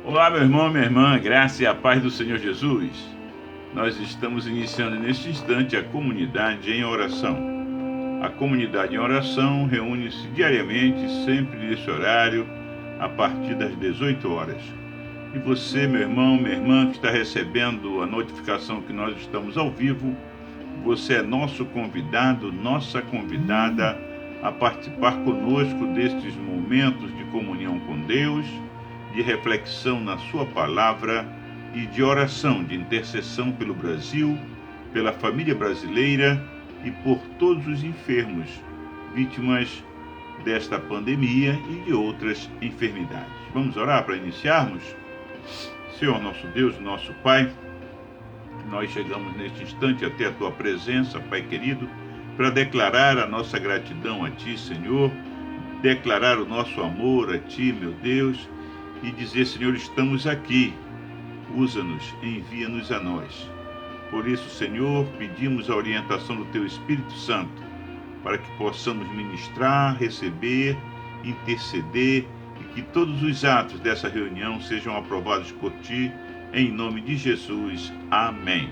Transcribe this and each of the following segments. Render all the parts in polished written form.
Olá, meu irmão, minha irmã, graça e a paz do Senhor Jesus. Nós estamos iniciando neste instante a comunidade em oração. A comunidade em oração reúne-se diariamente, sempre nesse horário, a partir das 18 horas. E você, meu irmão, minha irmã, que está recebendo a notificação que nós estamos ao vivo, você é nosso convidado, nossa convidada a participar conosco destes momentos de comunhão com Deus, de reflexão na sua palavra e de oração, de intercessão pelo Brasil, pela família brasileira e por todos os enfermos, vítimas desta pandemia e de outras enfermidades. Vamos orar para iniciarmos? Senhor, nosso Deus, nosso Pai, nós chegamos neste instante até a Tua presença, Pai querido, para declarar a nossa gratidão a Ti, Senhor, declarar o nosso amor a Ti, meu Deus, e dizer, Senhor, estamos aqui, usa-nos, envia-nos a nós. Por isso, Senhor, pedimos a orientação do Teu Espírito Santo, para que possamos ministrar, receber, interceder, e que todos os atos dessa reunião sejam aprovados por Ti, em nome de Jesus. Amém.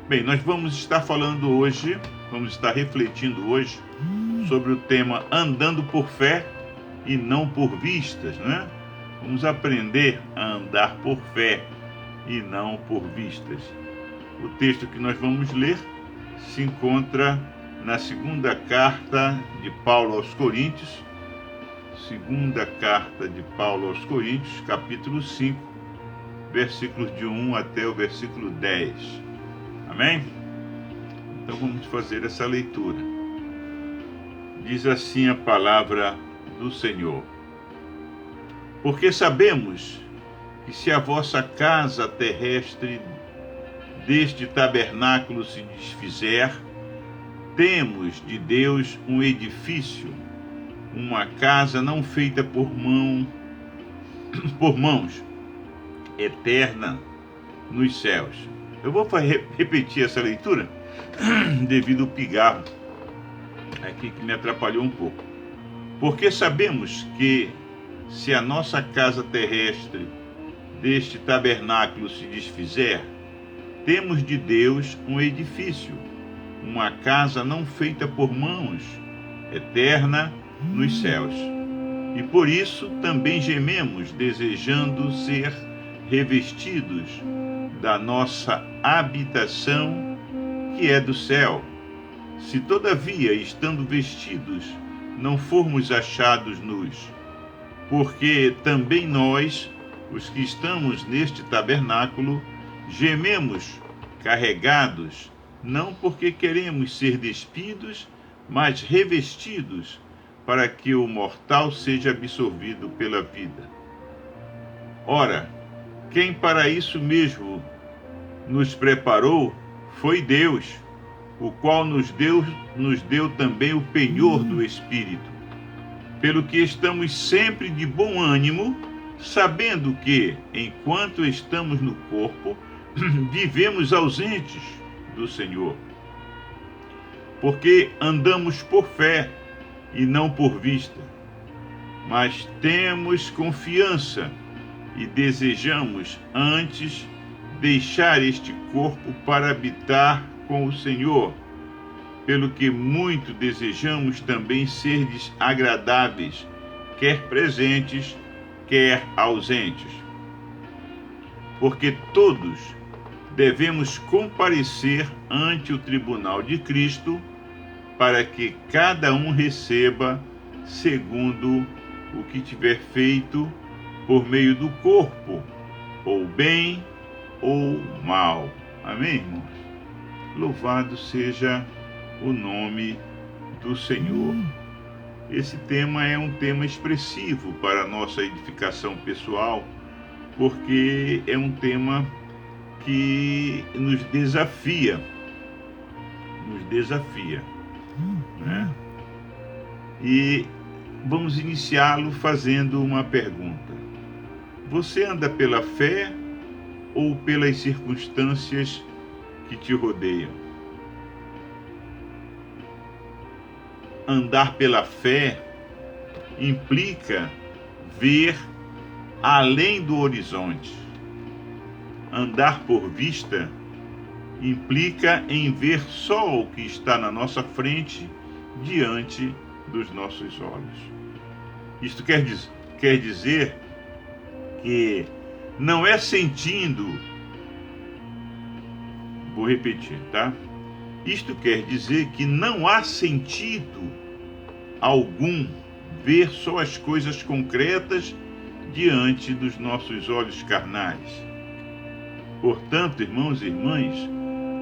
Bem, nós vamos estar falando hoje, vamos estar refletindo hoje sobre o tema andando por fé e não por vistas, né? Vamos aprender a andar por fé e não por vistas. O texto que nós vamos ler se encontra na segunda carta de Paulo aos Coríntios, segunda carta de Paulo aos Coríntios, capítulo 5, versículos de 1 até o versículo 10. Amém? Então vamos fazer essa leitura. Diz assim a palavra do Senhor: Porque sabemos que se a vossa casa terrestre deste tabernáculo se desfizer, temos de Deus um edifício, uma casa não feita por mãos, eterna nos céus. Eu vou repetir essa leitura devido ao pigarro aqui que me atrapalhou um pouco. Porque sabemos que se a nossa casa terrestre deste tabernáculo se desfizer, temos de Deus um edifício, uma casa não feita por mãos, eterna nos céus. E por isso também gememos, desejando ser revestidos da nossa habitação, que é do céu. Se todavia, estando vestidos, não formos achados nus, porque também nós, os que estamos neste tabernáculo, gememos carregados, não porque queremos ser despidos, mas revestidos, para que o mortal seja absorvido pela vida. Ora, quem para isso mesmo nos preparou foi Deus, o qual nos deu também o penhor do Espírito. Pelo que estamos sempre de bom ânimo, sabendo que, enquanto estamos no corpo, vivemos ausentes do Senhor. Porque andamos por fé e não por vista, mas temos confiança e desejamos antes deixar este corpo para habitar com o Senhor, pelo que muito desejamos também serdes agradáveis, quer presentes, quer ausentes. Porque todos devemos comparecer ante o tribunal de Cristo, para que cada um receba segundo o que tiver feito por meio do corpo, ou bem ou mal. Amém, irmãos? Louvado seja o nome do Senhor. Esse tema é um tema expressivo para a nossa edificação pessoal, porque é um tema que nos desafia, né? E vamos iniciá-lo fazendo uma pergunta: você anda pela fé ou pelas circunstâncias que te rodeiam? Andar pela fé implica ver além do horizonte. Andar por vista implica em ver só o que está na nossa frente, diante dos nossos olhos. Isto quer dizer que não é sentindo. Vou repetir, tá? Isto quer dizer que não há sentido algum ver só as coisas concretas diante dos nossos olhos carnais. Portanto, irmãos e irmãs,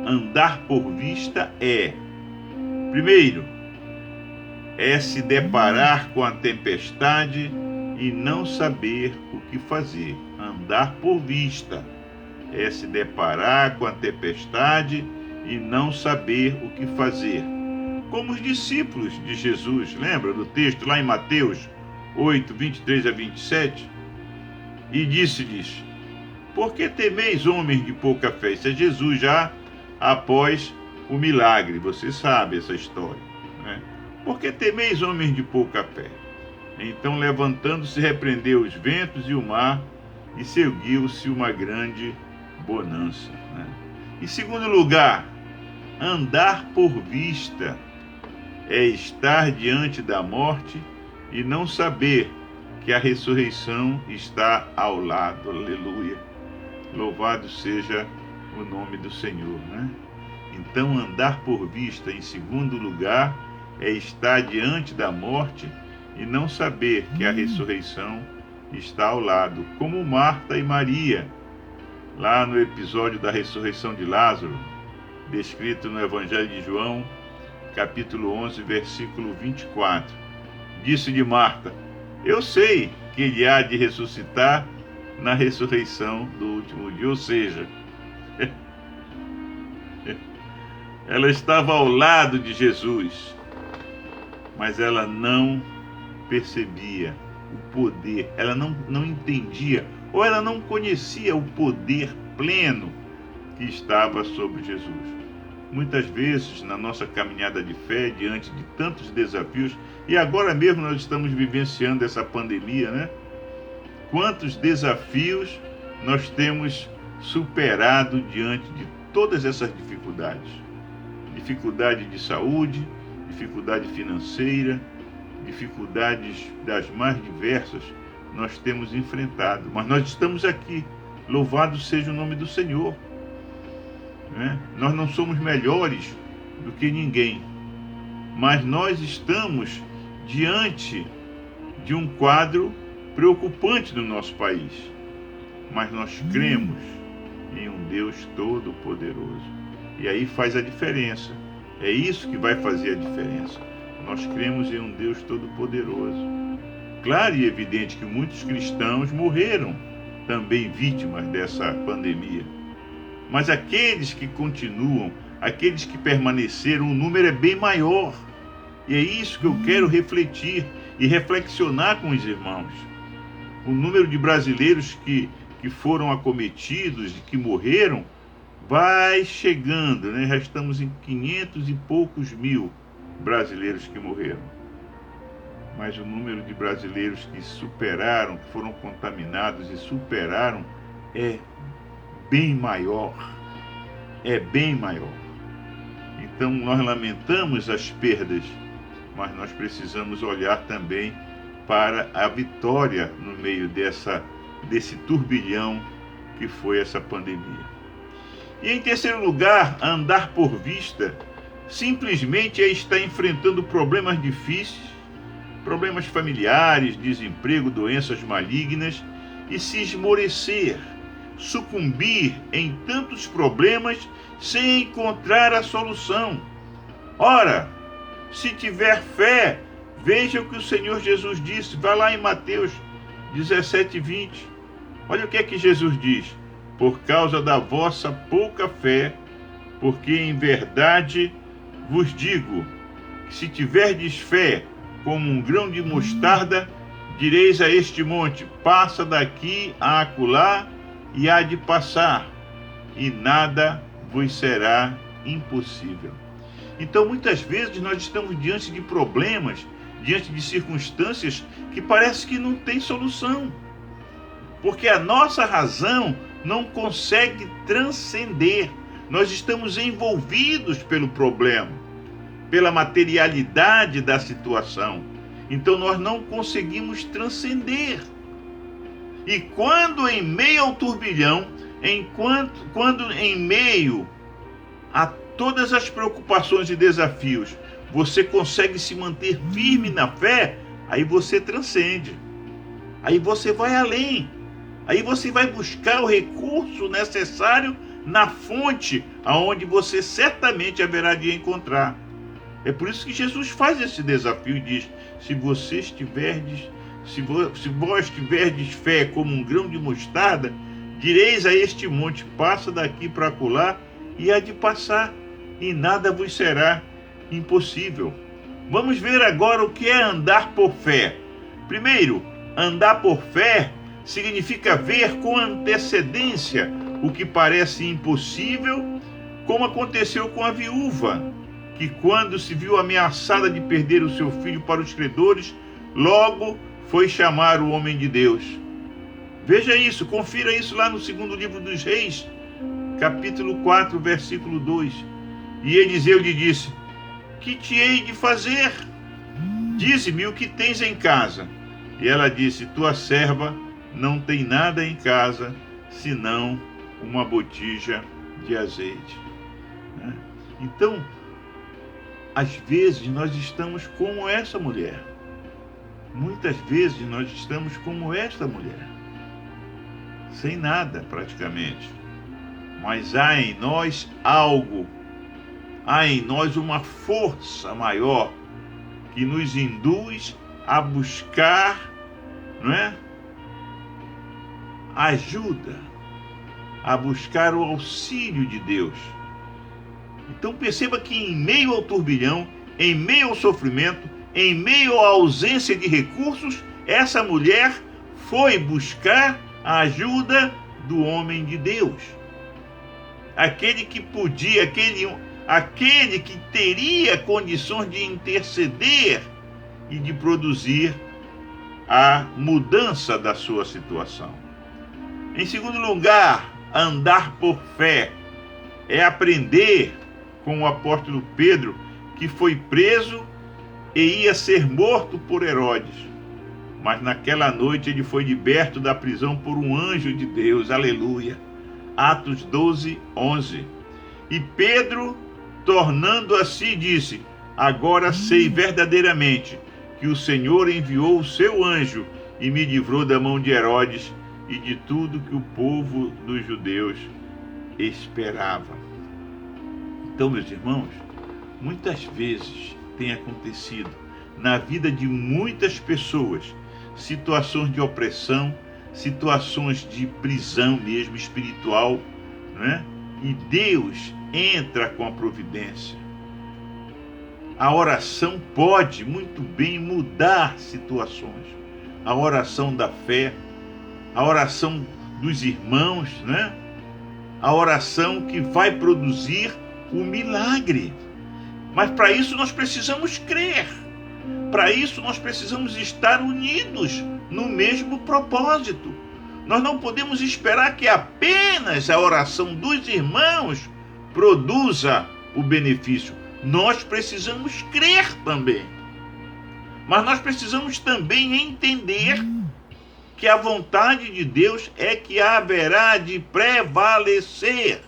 andar por vista primeiro, se deparar com a tempestade e não saber o que fazer. Andar por vista se deparar com a tempestade e não saber o que fazer. Como os discípulos de Jesus, lembra do texto lá em Mateus 8, 23 a 27? E disse-lhes: por que temeis, homens de pouca fé? Isso é Jesus já após o milagre, você sabe essa história, né? Por que temeis, homens de pouca fé? Então, levantando-se, repreendeu os ventos e o mar, e seguiu-se uma grande bonança, né? Em segundo lugar, andar por vista estar diante da morte e não saber que a ressurreição está ao lado. Aleluia! Louvado seja o nome do Senhor, né? Então, andar por vista, em segundo lugar, estar diante da morte e não saber que a ressurreição está ao lado, como Marta e Maria, lá no episódio da ressurreição de Lázaro, descrito no Evangelho de João, capítulo 11, versículo 24. Disse-lhe Marta: eu sei que ele há de ressuscitar na ressurreição do último dia. Ou seja, ela estava ao lado de Jesus, mas ela não percebia o poder, ela não entendia, ou ela não conhecia o poder pleno que estava sobre Jesus. Muitas vezes, na nossa caminhada de fé, diante de tantos desafios, e agora mesmo nós estamos vivenciando essa pandemia, né? Quantos desafios nós temos superado diante de todas essas dificuldades? Dificuldade de saúde, dificuldade financeira, dificuldades das mais diversas, nós temos enfrentado. Mas nós estamos aqui, louvado seja o nome do Senhor, né? Nós não somos melhores do que ninguém, mas nós estamos diante de um quadro preocupante no nosso país. Mas nós cremos em um Deus todo-poderoso. E aí faz a diferença. É isso que vai fazer a diferença. Nós cremos em um Deus todo-poderoso. Claro e evidente que muitos cristãos morreram também vítimas dessa pandemia. Mas aqueles que continuam, aqueles que permaneceram, o número é bem maior. E é isso que eu quero refletir e reflexionar com os irmãos. O número de brasileiros que foram acometidos e que morreram vai chegando, né? Já estamos em 500 e poucos mil brasileiros que morreram. Mas o número de brasileiros que superaram, que foram contaminados e superaram, é bem maior. É bem maior. Então nós lamentamos as perdas, mas nós precisamos olhar também para a vitória no meio desse turbilhão que foi essa pandemia. E em terceiro lugar, andar por vista simplesmente estar enfrentando problemas difíceis, problemas familiares, desemprego, doenças malignas, e se esmorecer, sucumbir em tantos problemas sem encontrar a solução. Ora, se tiver fé, veja o que o Senhor Jesus disse. Vai lá em Mateus 17, 20. Olha o que é que Jesus diz: por causa da vossa pouca fé, porque em verdade vos digo que se tiverdes fé como um grão de mostarda, direis a este monte: passa daqui a acolá, e há de passar, e nada vos será impossível. Então, muitas vezes nós estamos diante de problemas, diante de circunstâncias que parece que não tem solução. porque a nossa razão não consegue transcender. Nós estamos envolvidos pelo problema, pela materialidade da situação. Então nós não conseguimos transcender. E quando em meio ao turbilhão, quando em meio a todas as preocupações e desafios, você consegue se manter firme na fé, aí você transcende. Aí você vai além. Aí você vai buscar o recurso necessário na fonte, aonde você certamente haverá de encontrar. É por isso que Jesus faz esse desafio e diz: se vós tiverdes fé como um grão de mostarda, direis a este monte: passa daqui para acolá, e há de passar, e nada vos será impossível. Vamos ver agora o que é andar por fé. Primeiro, andar por fé significa ver com antecedência o que parece impossível, como aconteceu com a viúva, que quando se viu ameaçada de perder o seu filho para os credores, logo foi chamar o homem de Deus. Veja isso, confira isso lá no segundo livro dos Reis, capítulo 4, versículo 2. E Eliseu lhe disse: que te hei de fazer? Dize-me o que tens em casa. E ela disse: tua serva não tem nada em casa, senão uma botija de azeite. Então, às vezes nós estamos como essa mulher. Muitas vezes nós estamos como esta mulher, sem nada praticamente. Mas há em nós algo, há em nós uma força maior que nos induz a buscar, ajuda, a buscar o auxílio de Deus. Então perceba que em meio ao turbilhão, em meio ao sofrimento, em meio à ausência de recursos, essa mulher foi buscar a ajuda do homem de Deus. Aquele que podia, aquele que teria condições de interceder e de produzir a mudança da sua situação. Em segundo lugar, andar por fé é aprender com o apóstolo Pedro, que foi preso e ia ser morto por Herodes. Mas naquela noite ele foi liberto da prisão por um anjo de Deus. Aleluia. Atos 12, 11. E Pedro, tornando a si, disse: agora sei verdadeiramente que o Senhor enviou o seu anjo e me livrou da mão de Herodes e de tudo que o povo dos judeus esperava. Então, meus irmãos, muitas vezes tem acontecido na vida de muitas pessoas situações de opressão, situações de prisão mesmo espiritual, E Deus entra com a providência. A oração pode muito bem mudar situações. A oração da fé, a oração dos irmãos, A oração que vai produzir o milagre. Mas para isso nós precisamos crer. Para isso nós precisamos estar unidos no mesmo propósito. Nós não podemos esperar que apenas a oração dos irmãos produza o benefício. Nós precisamos crer também. Mas nós precisamos também entender que a vontade de Deus é que haverá de prevalecer.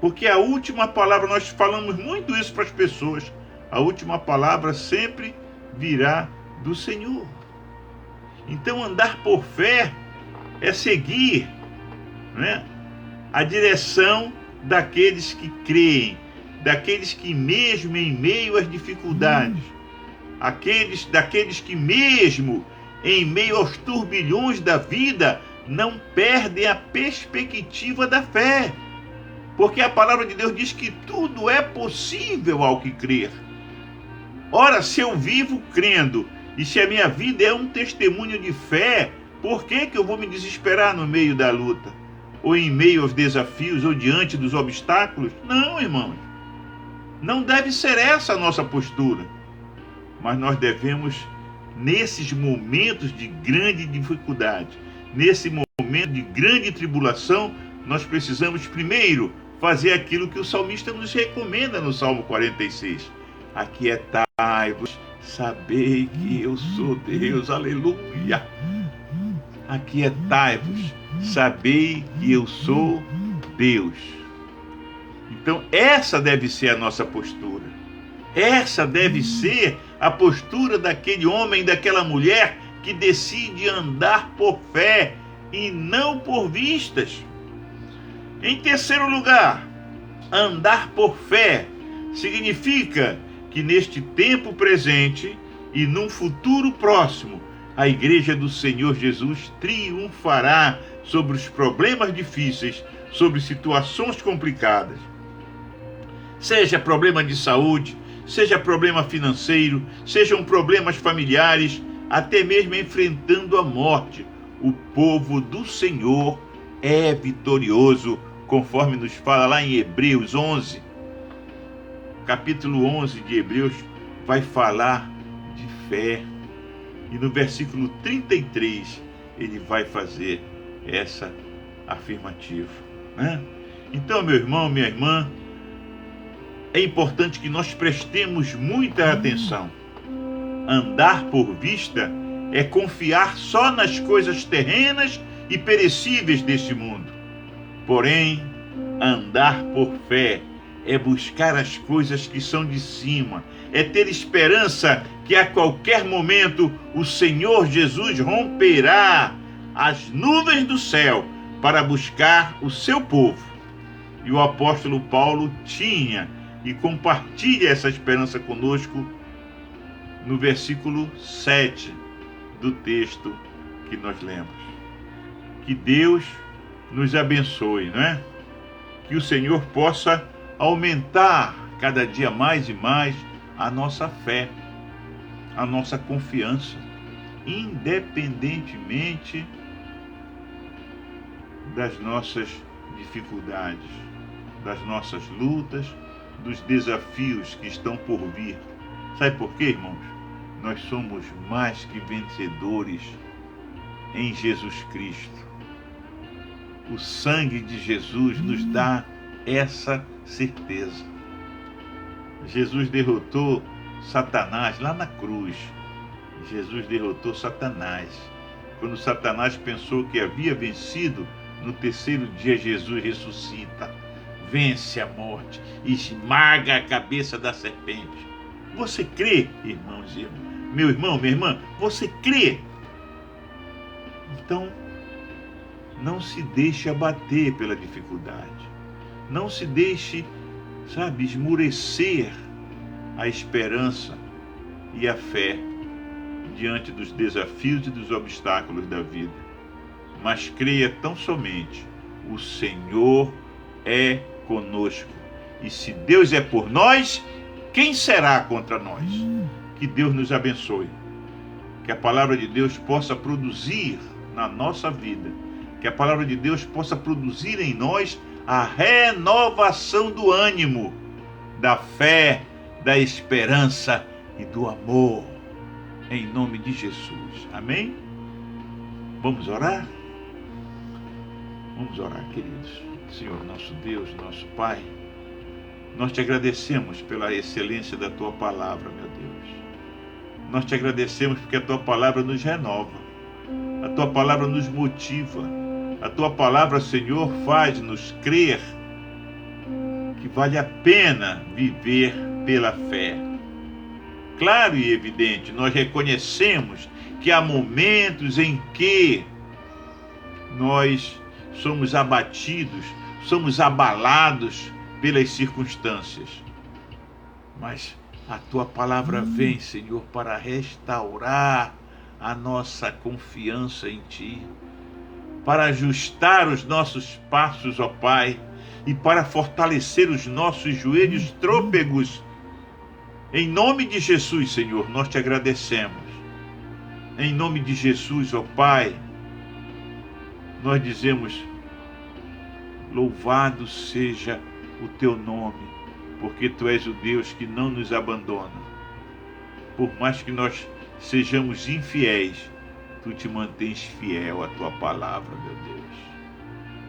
Porque a última palavra, nós falamos muito isso para as pessoas, a última palavra sempre virá do Senhor. Então andar por fé é seguir a direção daqueles que creem, daqueles que mesmo em meio às dificuldades, daqueles que mesmo em meio aos turbilhões da vida não perdem a perspectiva da fé. Porque a palavra de Deus diz que tudo é possível ao que crer. Ora, se eu vivo crendo, e se a minha vida é um testemunho de fé, por que eu vou me desesperar no meio da luta? Ou em meio aos desafios, ou diante dos obstáculos? Não, irmãos. Não deve ser essa a nossa postura. Mas nós devemos nesses momentos de grande dificuldade, nesse momento de grande tribulação, nós precisamos primeiro fazer aquilo que o salmista nos recomenda no Salmo 46. Aquietai-vos, sabei que eu sou Deus, aleluia. Aquietai-vos, sabei que eu sou Deus. Então essa deve ser a nossa postura. Essa deve ser a postura daquele homem, daquela mulher que decide andar por fé e não por vistas. Em terceiro lugar, andar por fé significa que neste tempo presente e num futuro próximo, a Igreja do Senhor Jesus triunfará sobre os problemas difíceis, sobre situações complicadas. Seja problema de saúde, seja problema financeiro, sejam problemas familiares, até mesmo enfrentando a morte, o povo do Senhor é vitorioso, conforme nos fala lá em Hebreus 11. Capítulo 11 de Hebreus vai falar de fé. E no versículo 33 ele vai fazer essa afirmativa, né? Então, meu irmão, minha irmã, é importante que nós prestemos muita atenção. Andar por vista é confiar só nas coisas terrenas e perecíveis deste mundo. Porém, andar por fé é buscar as coisas que são de cima, é ter esperança que a qualquer momento o Senhor Jesus romperá as nuvens do céu para buscar o seu povo. E o apóstolo Paulo tinha e compartilha essa esperança conosco no versículo 7 do texto que nós lemos. Que Deus nos abençoe, não é? Que o Senhor possa aumentar cada dia mais e mais a nossa fé, a nossa confiança, independentemente das nossas dificuldades, das nossas lutas, dos desafios que estão por vir. Sabe por quê, irmãos? Nós somos mais que vencedores em Jesus Cristo. O sangue de Jesus nos dá essa certeza. Jesus derrotou Satanás lá na cruz. Jesus derrotou Satanás. Quando Satanás pensou que havia vencido, no terceiro dia Jesus ressuscita, vence a morte, esmaga a cabeça da serpente. Você crê, irmãos e irmãs? Meu irmão, minha irmã, você crê? Então, não se deixe abater pela dificuldade. Não se deixe, esmurecer a esperança e a fé diante dos desafios e dos obstáculos da vida. Mas creia tão somente, o Senhor é conosco. E se Deus é por nós, quem será contra nós? Que Deus nos abençoe. Que a palavra de Deus possa produzir na nossa vida. Que a palavra de Deus possa produzir em nós a renovação do ânimo, da fé, da esperança e do amor. Em nome de Jesus. Amém? Vamos orar? Vamos orar, queridos. Senhor, nosso Deus, nosso Pai, nós te agradecemos pela excelência da Tua palavra, meu Deus. Nós te agradecemos porque a Tua palavra nos renova, a Tua palavra nos motiva, a Tua palavra, Senhor, faz-nos crer que vale a pena viver pela fé. Claro e evidente, nós reconhecemos que há momentos em que nós somos abatidos, somos abalados pelas circunstâncias. Mas a Tua palavra vem, Senhor, para restaurar a nossa confiança em Ti, para ajustar os nossos passos, ó Pai, e para fortalecer os nossos joelhos trôpegos. Em nome de Jesus, Senhor, nós te agradecemos. Em nome de Jesus, ó Pai, nós dizemos, louvado seja o Teu nome, porque Tu és o Deus que não nos abandona. Por mais que nós sejamos infiéis, Tu te mantens fiel à Tua palavra, meu Deus.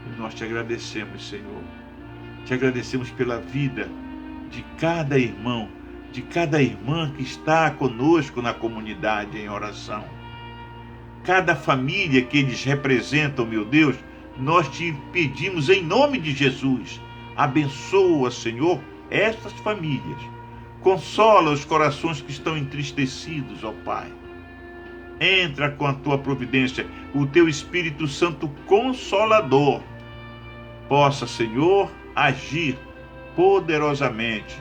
E nós te agradecemos, Senhor. Te agradecemos pela vida de cada irmão, de cada irmã que está conosco na comunidade em oração. Cada família que eles representam, meu Deus, nós te pedimos em nome de Jesus. Abençoa, Senhor, estas famílias. Consola os corações que estão entristecidos, ó Pai. Entra com a Tua providência, o Teu Espírito Santo Consolador possa, Senhor, agir poderosamente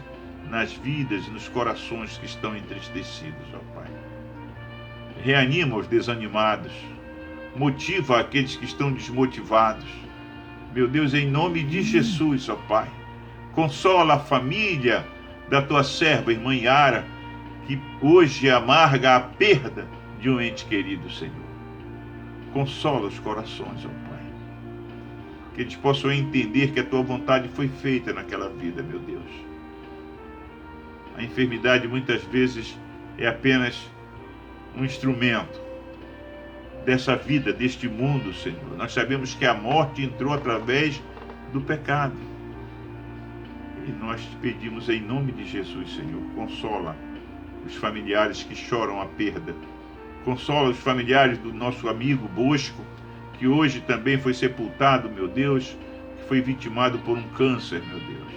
nas vidas e nos corações que estão entristecidos, ó Pai. Reanima os desanimados, motiva aqueles que estão desmotivados. Meu Deus, em nome de Jesus, ó Pai, consola a família da Tua serva, irmã Yara, que hoje amarga a perda de um ente querido, Senhor. Consola os corações, ó Pai, que eles possam entender que a Tua vontade foi feita naquela vida, meu Deus. A enfermidade muitas vezes é apenas um instrumento dessa vida, deste mundo, Senhor. Nós sabemos que a morte entrou através do pecado. E nós te pedimos em nome de Jesus, Senhor, consola os familiares que choram a perda. Consola os familiares do nosso amigo Bosco, que hoje também foi sepultado, meu Deus, que foi vitimado por um câncer, meu Deus.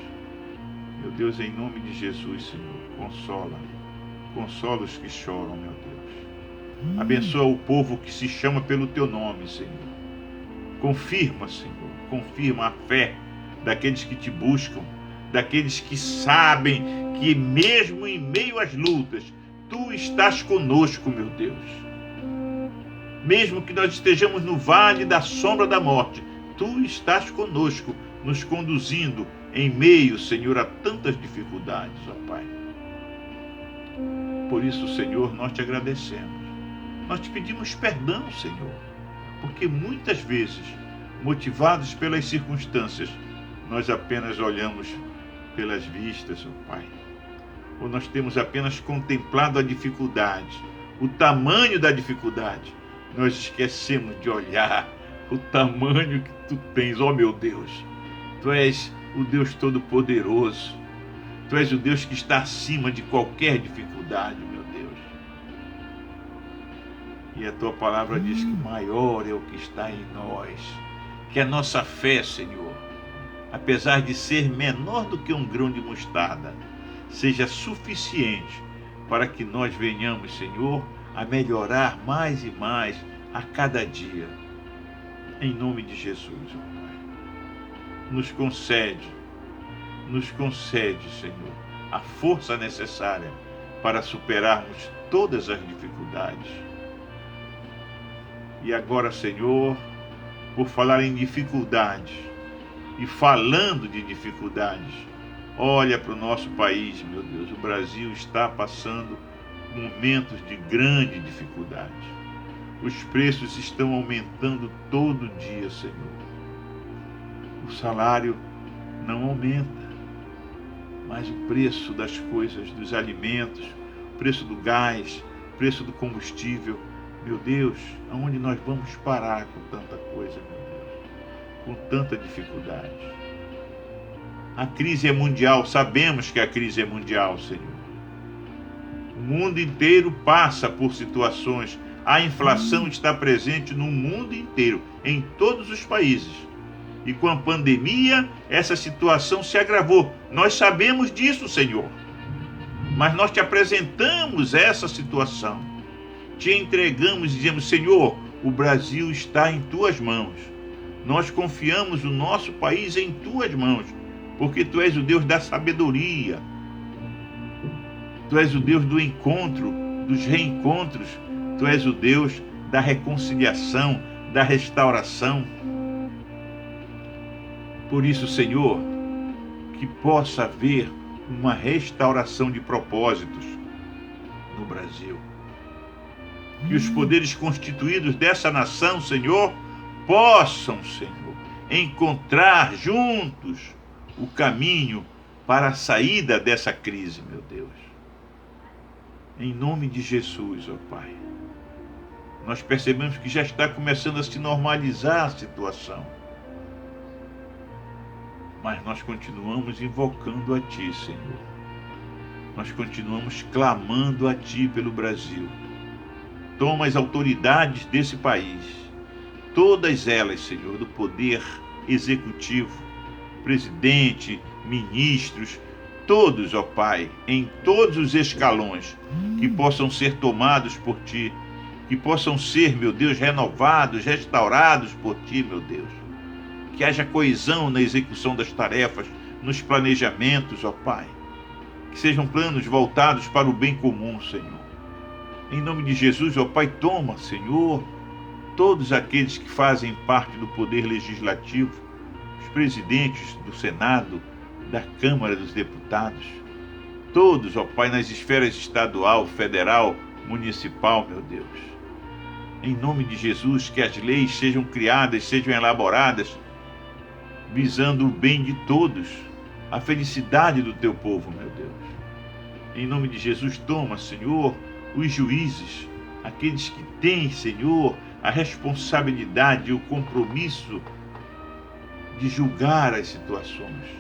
Meu Deus, em nome de Jesus, Senhor, consola os que choram, meu Deus. Abençoa o povo que se chama pelo Teu nome, Senhor. Confirma, Senhor, confirma a fé daqueles que Te buscam, daqueles que sabem que mesmo em meio às lutas, Tu estás conosco, meu Deus. Mesmo que nós estejamos no vale da sombra da morte, Tu estás conosco, nos conduzindo em meio, Senhor, a tantas dificuldades, ó Pai. Por isso, Senhor, nós Te agradecemos. Nós Te pedimos perdão, Senhor, porque muitas vezes, motivados pelas circunstâncias, nós apenas olhamos pelas vistas, ó Pai. Ou nós temos apenas contemplado a dificuldade, o tamanho da dificuldade. Nós esquecemos de olhar o tamanho que Tu tens, ó meu Deus. Tu és o Deus Todo-Poderoso. Tu és o Deus que está acima de qualquer dificuldade, meu Deus. E a Tua palavra diz que maior é o que está em nós. Que a nossa fé, Senhor, apesar de ser menor do que um grão de mostarda, seja suficiente para que nós venhamos, Senhor, a melhorar mais e mais a cada dia. Em nome de Jesus, ó Pai. Nos concede, Senhor, a força necessária para superarmos todas as dificuldades. E agora, Senhor, por falar em dificuldades e falando de dificuldades, olha para o nosso país, meu Deus. O Brasil está passando momentos de grande dificuldade. Os preços estão aumentando todo dia, Senhor. O salário não aumenta, mas o preço das coisas, dos alimentos, o preço do gás, o preço do combustível, meu Deus, aonde nós vamos parar com tanta coisa, meu Deus, com tanta dificuldade? A crise é mundial, sabemos que a crise é mundial, Senhor. O mundo inteiro passa por situações. A inflação está presente no mundo inteiro, em todos os países. E com a pandemia, essa situação se agravou. Nós sabemos disso, Senhor. Mas nós Te apresentamos essa situação. Te entregamos e dizemos, Senhor, o Brasil está em Tuas mãos. Nós confiamos o nosso país em Tuas mãos, porque Tu és o Deus da sabedoria. Tu és o Deus do encontro, dos reencontros. Tu és o Deus da reconciliação, da restauração. Por isso, Senhor, que possa haver uma restauração de propósitos no Brasil. Que os poderes constituídos dessa nação, Senhor, possam, Senhor, encontrar juntos o caminho para a saída dessa crise, meu Deus. Em nome de Jesus, ó Pai. Nós percebemos que já está começando a se normalizar a situação. Mas nós continuamos invocando a Ti, Senhor. Nós continuamos clamando a Ti pelo Brasil. Toma as autoridades desse país, todas elas, Senhor, do poder executivo, presidente, ministros, todos, ó Pai, em todos os escalões, que possam ser tomados por Ti, que possam ser, meu Deus, renovados, restaurados por Ti, meu Deus. Que haja coesão na execução das tarefas, nos planejamentos, ó Pai. Que sejam planos voltados para o bem comum, Senhor. Em nome de Jesus, ó Pai, toma, Senhor, todos aqueles que fazem parte do Poder Legislativo, os presidentes do Senado, da Câmara dos Deputados, todos, ó Pai, nas esferas estadual, federal, municipal, meu Deus. Em nome de Jesus, que as leis sejam criadas, sejam elaboradas, visando o bem de todos, a felicidade do Teu povo, meu Deus. Em nome de Jesus, toma, Senhor, os juízes, aqueles que têm, Senhor, a responsabilidade e o compromisso de julgar as situações.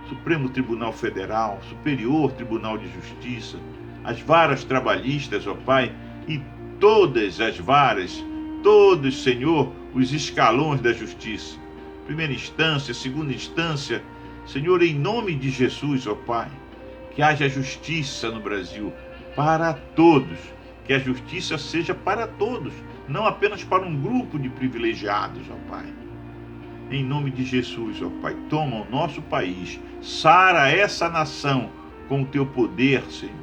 Supremo Tribunal Federal, Superior Tribunal de Justiça, as varas trabalhistas, ó Pai, e todas as varas, todos, Senhor, os escalões da justiça. Primeira instância, segunda instância, Senhor, em nome de Jesus, ó Pai, que haja justiça no Brasil para todos, que a justiça seja para todos, não apenas para um grupo de privilegiados, ó Pai. Em nome de Jesus, ó Pai, toma o nosso país, sara essa nação com o Teu poder, Senhor.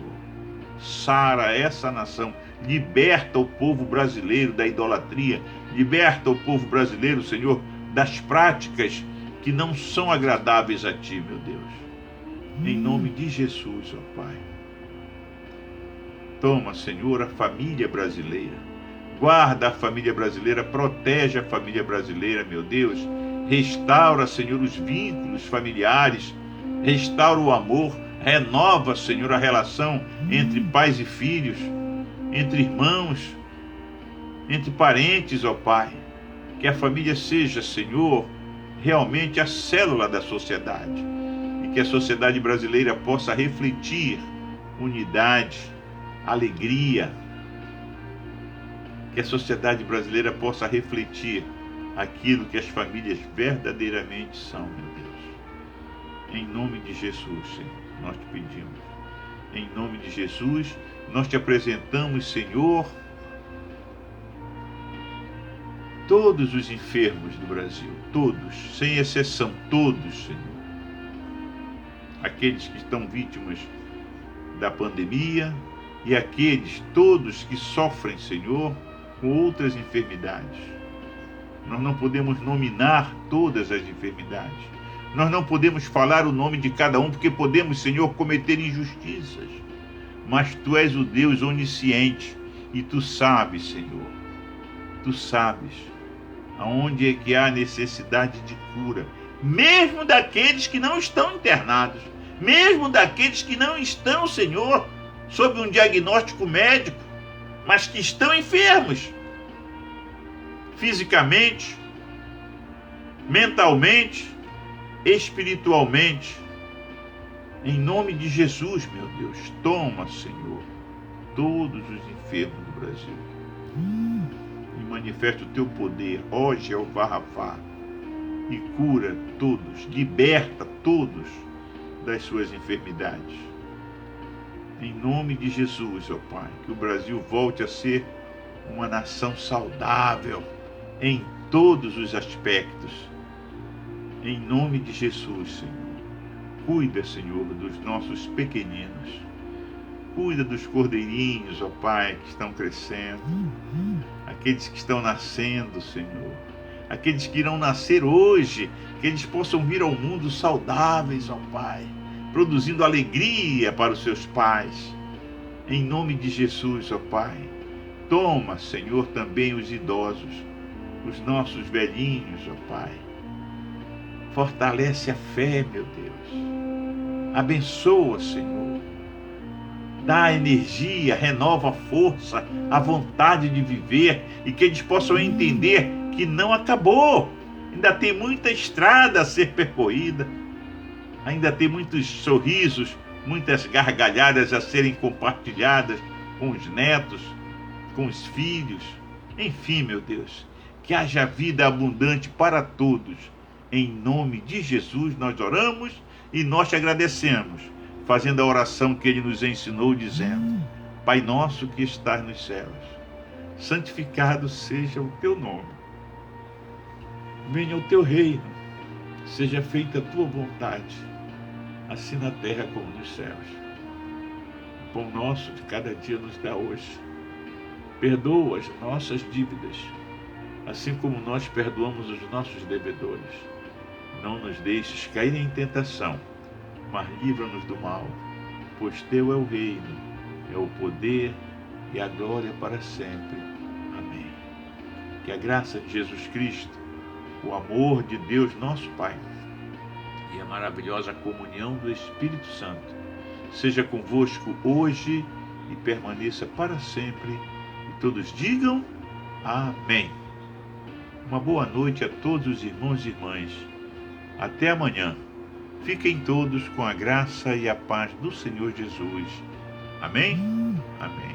Sara essa nação, liberta o povo brasileiro da idolatria, liberta o povo brasileiro, Senhor, das práticas que não são agradáveis a Ti, meu Deus. Em nome de Jesus, ó Pai. Toma, Senhor, a família brasileira. Guarda a família brasileira, protege a família brasileira, meu Deus. Restaura, Senhor, os vínculos familiares. Restaura o amor. Renova, Senhor, a relação entre pais e filhos, entre irmãos, entre parentes, ó Pai. Que a família seja, Senhor, realmente a célula da sociedade. E que a sociedade brasileira possa refletir unidade, alegria. Que a sociedade brasileira possa refletir aquilo que as famílias verdadeiramente são, meu Deus. Em nome de Jesus, Senhor, nós te pedimos. Em nome de Jesus, nós te apresentamos, Senhor, todos os enfermos do Brasil, todos, sem exceção, todos, Senhor. Aqueles que estão vítimas da pandemia e aqueles todos que sofrem, Senhor, com outras enfermidades. Nós não podemos nominar todas as enfermidades. Nós não podemos falar o nome de cada um, porque podemos, Senhor, cometer injustiças. Mas Tu és o Deus onisciente e Tu sabes, Senhor. Tu sabes aonde é que há necessidade de cura, mesmo daqueles que não estão internados, mesmo daqueles que não estão, Senhor, sob um diagnóstico médico, mas que estão enfermos, fisicamente, mentalmente, espiritualmente. Em nome de Jesus, meu Deus, toma, Senhor, todos os enfermos do Brasil e manifesta o Teu poder, ó Jeová Rafá, e cura todos, liberta todos das suas enfermidades. Em nome de Jesus, ó Pai, que o Brasil volte a ser uma nação saudável em todos os aspectos. Em nome de Jesus, Senhor. Cuida, Senhor, dos nossos pequeninos. Cuida dos cordeirinhos, ó Pai, que estão crescendo. Aqueles que estão nascendo, Senhor. Aqueles que irão nascer hoje, que eles possam vir ao mundo saudáveis, ó Pai, produzindo alegria para os seus pais. Em nome de Jesus, ó Pai. Toma, Senhor, também os idosos, os nossos velhinhos, ó Pai. Fortalece a fé, meu Deus. Abençoa, Senhor, dá energia, renova a força, a vontade de viver, e que eles possam entender que não acabou. Ainda tem muita estrada a ser percorrida, ainda tem muitos sorrisos, muitas gargalhadas a serem compartilhadas com os netos, com os filhos. Enfim, meu Deus, que haja vida abundante para todos. Em nome de Jesus nós oramos e nós te agradecemos, fazendo a oração que ele nos ensinou, dizendo: Pai nosso que estás nos céus, santificado seja o teu nome. Venha o teu reino, seja feita a tua vontade, assim na terra como nos céus. O pão nosso de cada dia nos dá hoje. Perdoa as nossas dívidas, assim como nós perdoamos os nossos devedores. Não nos deixes cair em tentação, mas livra-nos do mal, pois teu é o reino, é o poder e a glória para sempre. Amém. Que a graça de Jesus Cristo, o amor de Deus nosso Pai e a maravilhosa comunhão do Espírito Santo seja convosco hoje e permaneça para sempre. E todos digam amém. Uma boa noite a todos os irmãos e irmãs. Até amanhã. Fiquem todos com a graça e a paz do Senhor Jesus. Amém? Amém.